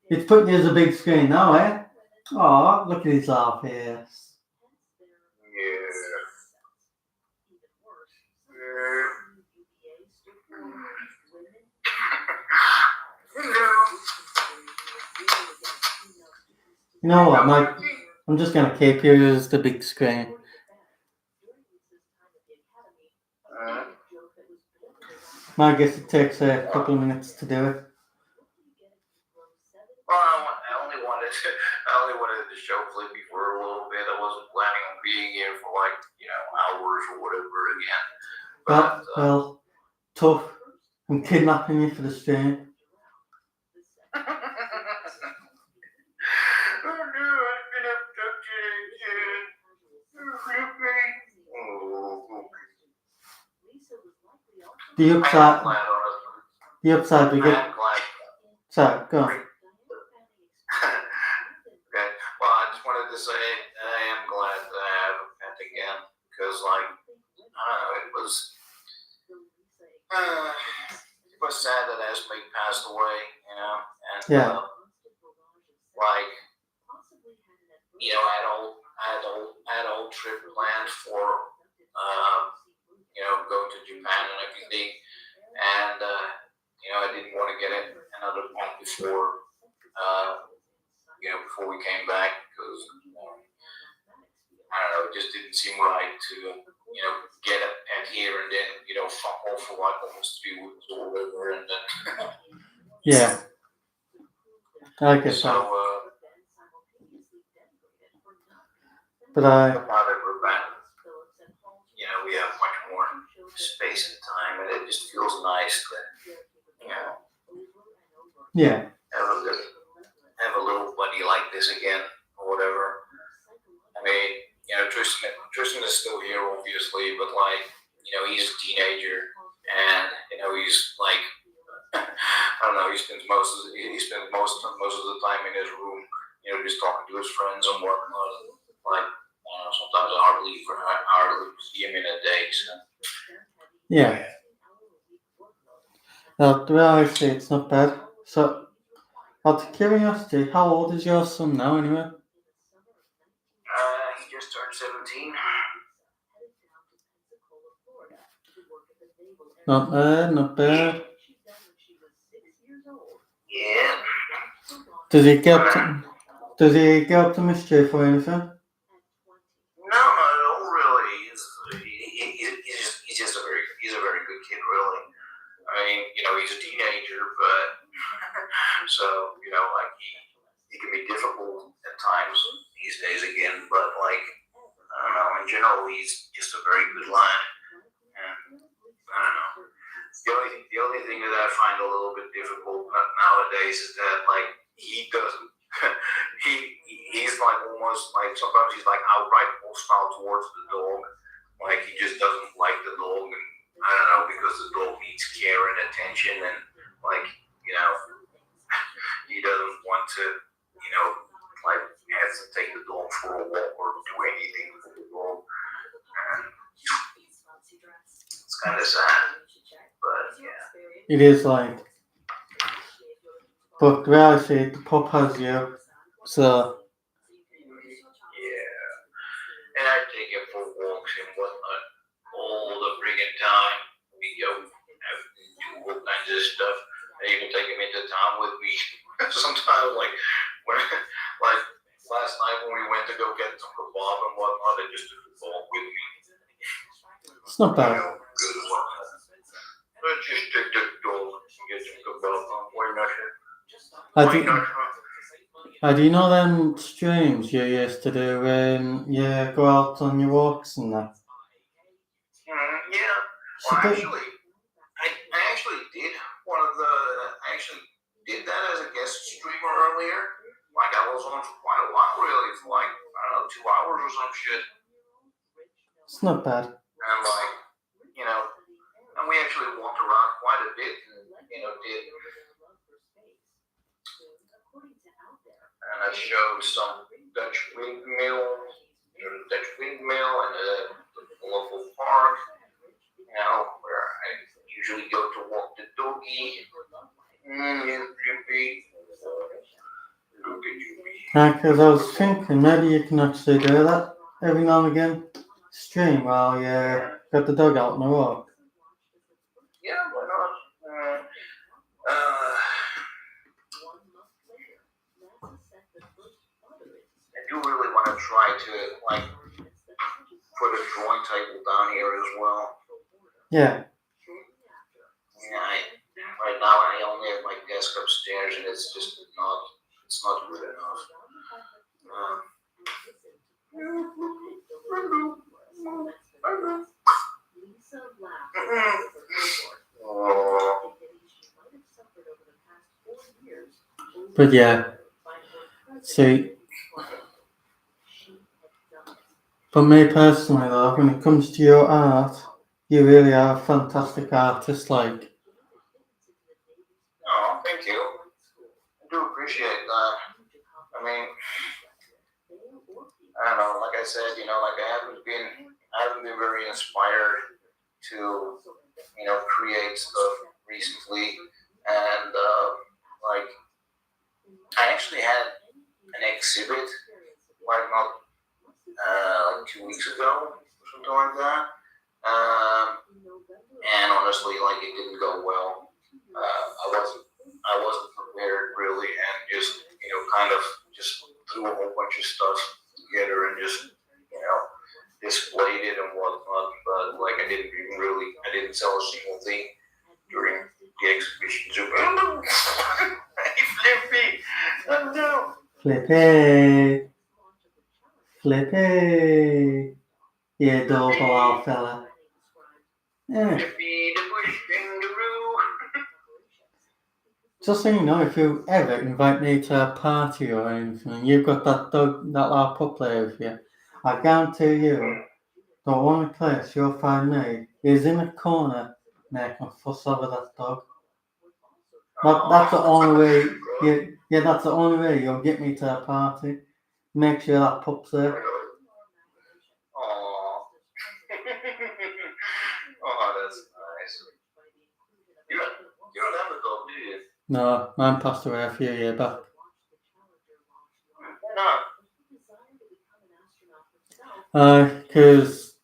It's put you as a big screen now, eh? Oh, look at his laugh face. You know what, Mike? I'm just gonna keep you as the big screen. I guess it takes a couple of minutes to do it. Well, I only wanted to show Flippy for a little bit. I wasn't planning on being here for hours or whatever again. But Well, tough. I'm kidnapping you for the stream. Oh no, I've been abducted again. Flippy. Oh, The I am upside, glad, honestly. the upside we I get. am glad. So, go on. Okay. Well, I just wanted to say I am glad that I have a pet again because, I don't know, it was sad that Esme passed away, and Yeah. I had a whole trip planned for going to Japan and everything, and I didn't want to get another one before before we came back because I don't know, it just didn't seem right to get a pet here and then fuck off for like almost 3 weeks or whatever, and then Yeah, I get so that. But I, now that we're back, we have much more space and time, and it just feels nice to yeah, have a little buddy like this again or whatever. I mean, Tristan is still here, obviously, but he's a teenager, and he's like, I don't know, he spends most of the time in his room, just talking to his friends and whatnot. Like, sometimes I hardly see him in a day. So yeah. Now, the way I say it's not bad. So, out of curiosity, how old is your son now anyway? he just turned 17. Not bad, not bad. Yeah. Does he get up to mischief or anything? No, not at all, really. He's just he's a very good kid, really. I mean, he's a teenager, but so he can be difficult at times these days again. But I don't know. In general, he's just a very good lad. And I don't know. The only thing that I find a little bit difficult nowadays is that he doesn't. He's almost sometimes he's outright hostile towards the dog. He just doesn't like the dog, and I don't know, because the dog needs care and attention, and he doesn't want to have to take the dog for a walk or do anything for the dog. And it's kind of sad, but yeah. It is but the way I say it, the pup has you. So, Yeah. And I take him for walks and whatnot all the friggin' time. We go have do all kinds of stuff. I even take him into town with me. Sometimes when last night when we went to go get some kebab and whatnot, I just took the dog with me. it's not bad. Good as well. Let's just take the dog and get some kebab. Why not? Do you know them streams you used to do when you go out on your walks and that? Yeah. Well, I actually did I actually did that as a guest streamer earlier. I was on for quite a while, really, for I don't know, 2 hours or some shit. It's not bad. And and we actually walked around quite a bit, and did. And I showed some Dutch windmill and the local park, where I usually go to walk the doggy. Because I was thinking maybe you can actually do that every now and again. Stream while you got the dog out on a walk. Yeah, why not? I do really want to try to put a drawing table down here as well. Yeah. Right now I only have my desk upstairs, and it's just not good enough. But yeah. See, for me personally though, when it comes to your art, you really are a fantastic artist, Oh, thank you. I do appreciate that. I mean, I don't know, like I said, I haven't been very inspired to, create stuff recently, and I actually had an exhibit, not 2 weeks ago, or something like that, and honestly, like it didn't go well. I wasn't prepared really, and just kind of just threw a whole bunch of stuff together and just displayed it and whatnot. But like I didn't sell a single thing during the exhibition. So hey, Flippy, oh no. Flippy. Flippy. You adorable old fella. Yeah. Flippy the bush kangaroo. Just so you know, if you ever invite me to a party or anything, you've got that dog, that little pup there with you, I guarantee you, the only place you'll find me is in a corner making a fuss over that dog. That's the only way. Yeah, that's the only way you'll get me to a party. Make sure that pup's there. Aww. Oh, that's nice. You don't have a dog, do you? No, mine passed away a few years back. Why not? Because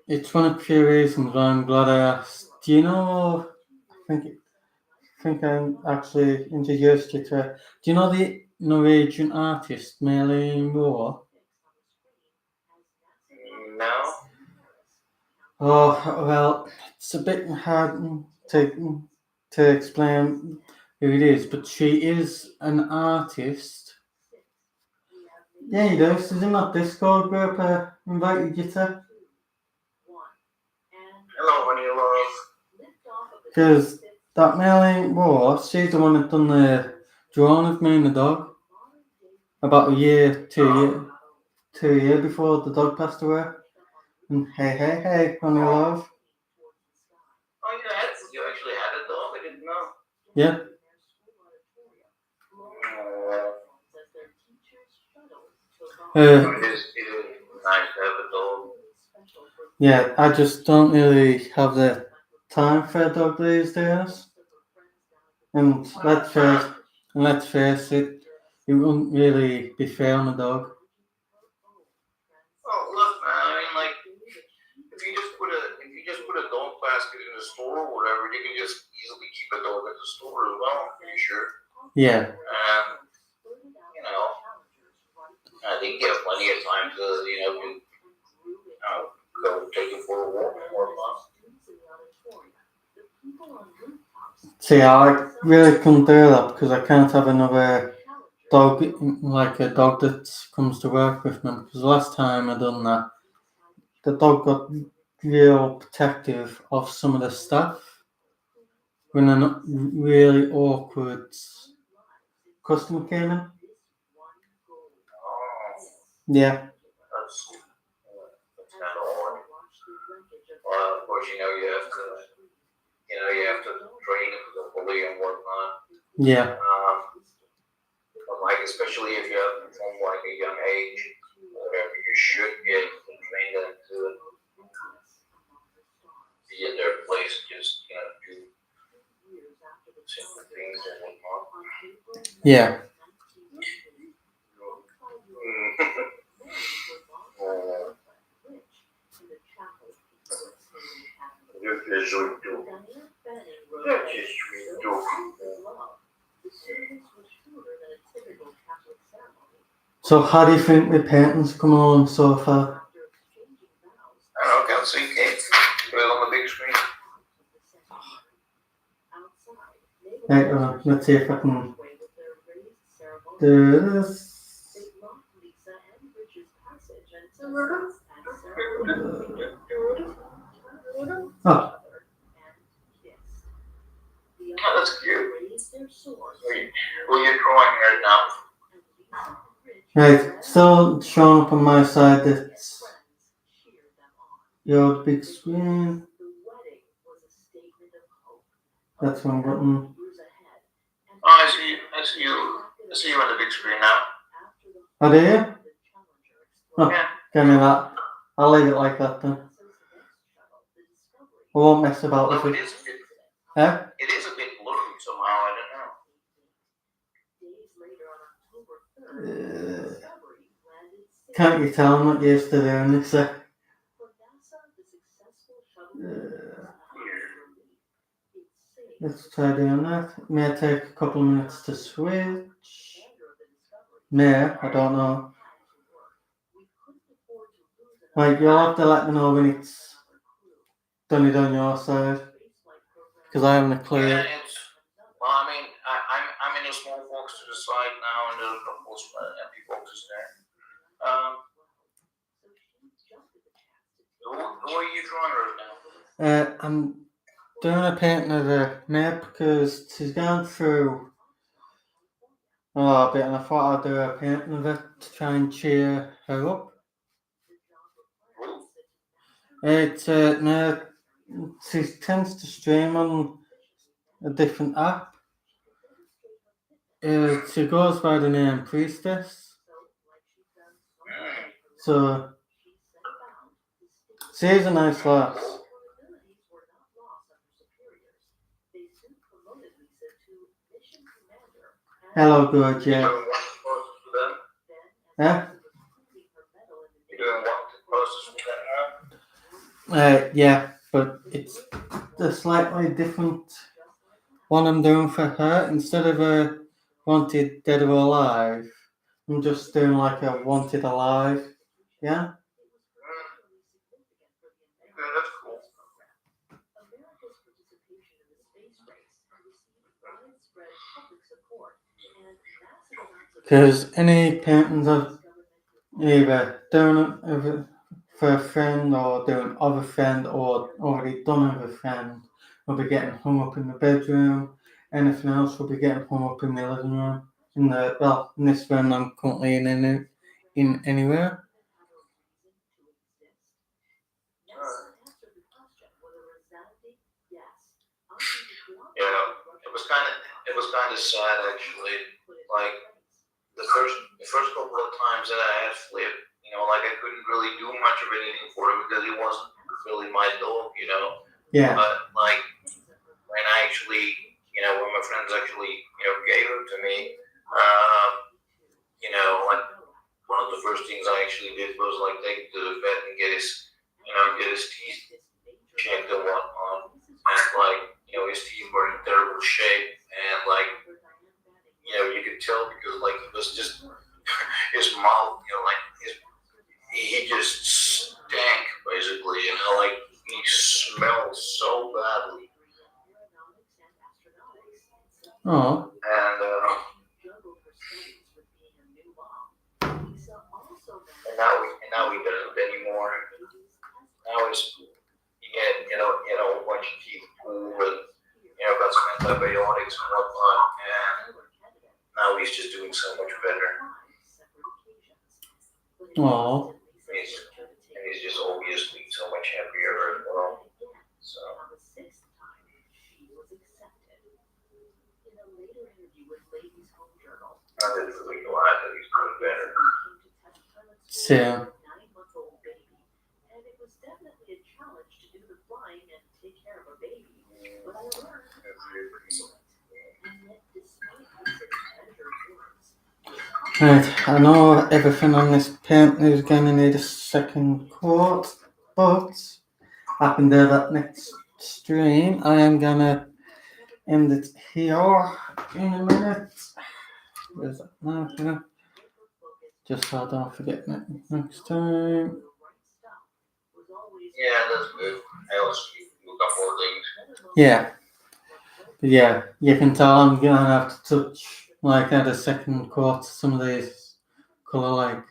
it's one of the few reasons why I'm glad I asked. Do you know? I think I actually introduced you to her. Do you know the Norwegian artist Malene Moore? No. Oh well, it's a bit hard to explain who it is, but she is an artist. Yeah, you do. She's in that Discord group I invited you to. Hello, honey love. Because that Malene Moore, she's the one that done the drawing of me and the dog about a year, 2 years before the dog passed away. And hey, honey love. Oh, you actually had a dog? I didn't know. Yeah. It is nice to have a dog. Yeah, I just don't really have the time for a dog these days. And let's face it, it wouldn't really be fair on a dog. Oh, look, man. I mean, like, if you just put a dog basket in the store or whatever, you can just easily keep a dog at the store as well. I'm pretty sure. Yeah. And I think you have plenty of time to go take it for a walk or fun. See, I really couldn't do that because I can't have another dog, like a dog that comes to work with me. Because the last time I done that, the dog got real protective of some of the staff when a really awkward customer came in. Yeah. That's kind of odd. Well, of course, you have to train it properly and whatnot. Yeah. But like, especially if you have from like a young age, whatever, you should be able to train them to be in their place, just do simple things and whatnot. Yeah. So how do you think the paintings come along so far? I don't know, can't see Kate. Put it on the big screen. Right, let's see if I can do this. Oh. Oh, that's cute. Well, you're drawing right now. Right, still showing up on my side that's your big screen. That's one button. Oh, I see you on the big screen now. Oh, do you? Oh, Yeah. give me that. I'll leave it like that then. I won't mess about Although with it it. is a bit, Eh? it is a bit blurry somehow. I don't know. Can't you tell I'm not used to doing this? let's try doing that. It may take a couple of minutes to switch. I don't know. Like, you'll have to let me know when it's done it on your side. Because I haven't a clue. Yeah, well, I mean, I'm in a small box to the side now, and there's a couple of empty boxes there. Who are you drawing right now? I'm doing a painting of the map because she's gone through a little bit, and I thought I'd do a painting of it to try and cheer her up. It's no, she tends to stream on a different app. She goes by the name Priestess. So she's a nice lass. Hello, good, yeah. Yeah? You're doing what process with that now? Yeah, but it's a slightly different one I'm doing for her. Instead of a wanted dead or alive, I'm just doing like a wanted alive. Yeah? Yeah, that's cool. Because any paintings I've either done for a friend or doing of a friend or already done with a friend will be getting hung up in the bedroom. Anything else will be getting hung up in the living room. In this room I'm currently in anywhere. Yeah, it was kind of sad actually. Like the first couple of times that I had Flip, like I couldn't really do much of anything for him because he wasn't really my dog, Yeah. But like when I actually, when my friends actually, gave him to me, like one of the first things I actually did was like take him to the vet and get his teeth checked and whatnot, and like his teeth were in terrible shape, and like you could tell because like it was just his mouth, like he just stank basically, like he smelled so badly. Oh. And now he doesn't anymore. Now he's he had a bunch of teeth pulled and got some antibiotics and whatnot, and now he's just doing so much better. Oh. And he's just obviously so much happier as well. So. I'm just really glad that he's doing better. So. Right, I know everything on this paint is going to need a second coat, but I can do that next stream. I am going to end it here in a minute. Where's that now? Yeah. Just so I don't forget it next time. Yeah, that's good. I also do a couple of things. Yeah. Yeah, you can tell I'm going to have to touch, like, add a second coat to some of these colour, like.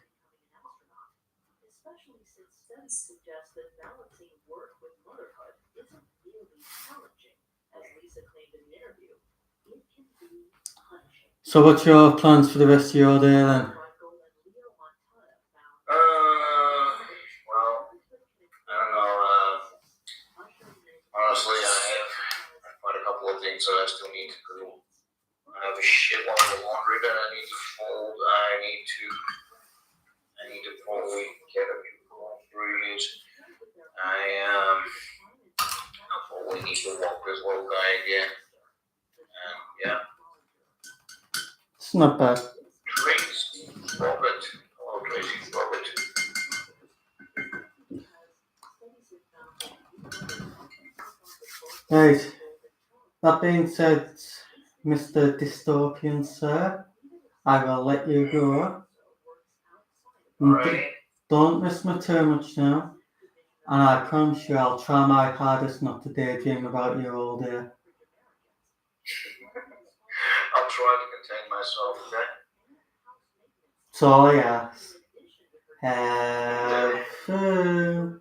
So what's your plans for the rest of your day then? Well, I don't know. Honestly, I have quite a couple of things that I still need to do. I have a shitload of laundry that I need to fold. I need to probably get a few groceries. I probably need to walk this little guy again. And yeah. It's not bad. Tracy, Robert. Hello, Tracy, Robert. Right. That being said, Mr. Dystopian Sir, I will let you go. Alrighty. Don't miss me too much now. And I promise you I'll try my hardest not to daydream about you all day. I'll try to contain myself, okay? That's all I ask. Have fun.